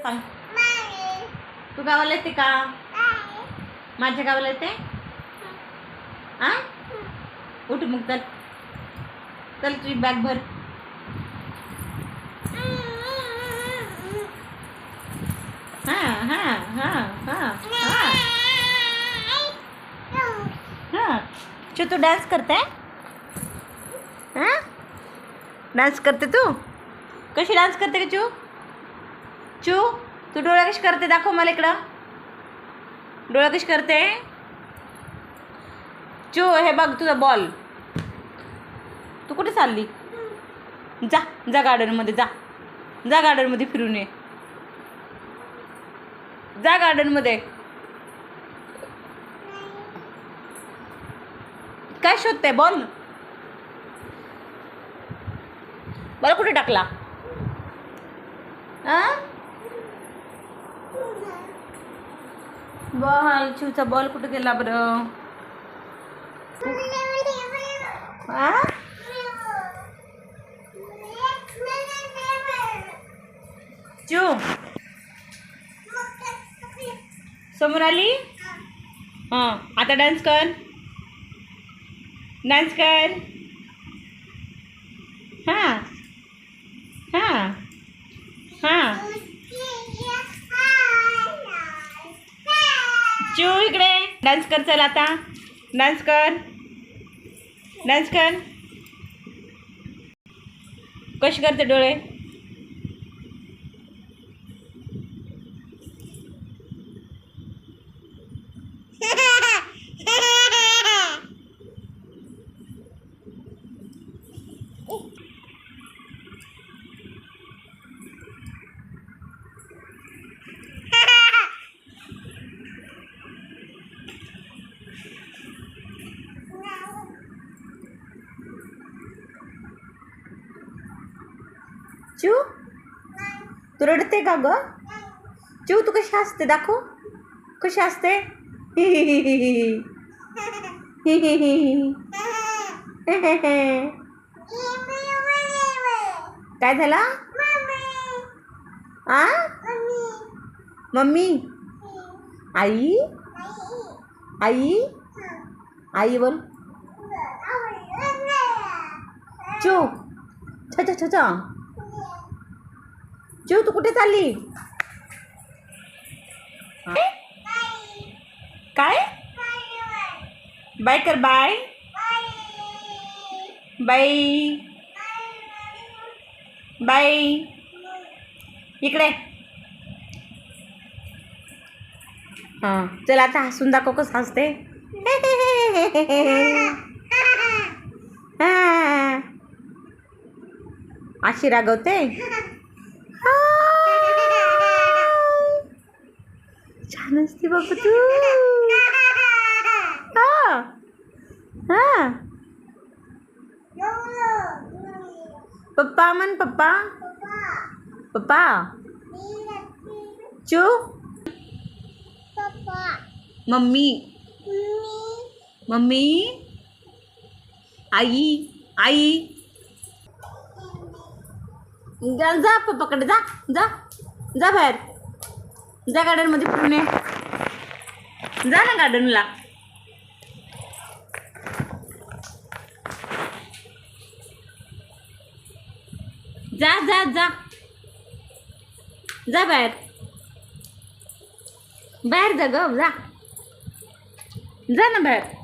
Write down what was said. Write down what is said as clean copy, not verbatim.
सांग. तू गावाला येते का? माझ्या गावाला येते. आ उठ मग चल चल तुझी बॅग भर. हां हां हां हां हां हां. चू तू डान्स करते? हां डान्स करते तू? कशी डान्स करते का चू? चू तू डोळा कशी करते दाखव मला इकडं. डोळा कशी करते? चू हे बघ तुझा बॉल. तू कुठे चालली? जा जा गार्डनमध्ये जा. जा गार्डनमध्ये फिरून ये. जा गार्डनमध्ये. काय शोधते? बॉल बॉल कुठे टाकला? बॉल चिवचा बॉल कुठे गेला बरं? चू समोर आली. हां आता डान्स कर. डान्स कर. हां हां हां. चू इकडे डान्स कर. चल आता डान्स कर. डान्स कर. कशी करते डोळे? चू तू रडते का ग? चू तू कशी हसते दाखव. कशी हसते? काय झाला? आ मम्मी आई आई आई बोल. चू छ छ छ. चू तू कुठे चालली? काय बाय कर. Bye bye bye. इकडे. हां चल आता हसून दाखव कसं हसते. अशी रागवते. छान असते बाबा तू. हां हां. पप्पा म्हण. पप्पा पप्पा. चू मम्मी मम्मी आई आई. जा जा पप्पाकडे जा. जा जा बाहेर. जा गार्डनमध्ये फिरून ये. जा ना गार्डनला. जा जा जा. जा बाहेर. बाहेर जा ग. जा जा ना बाहेर.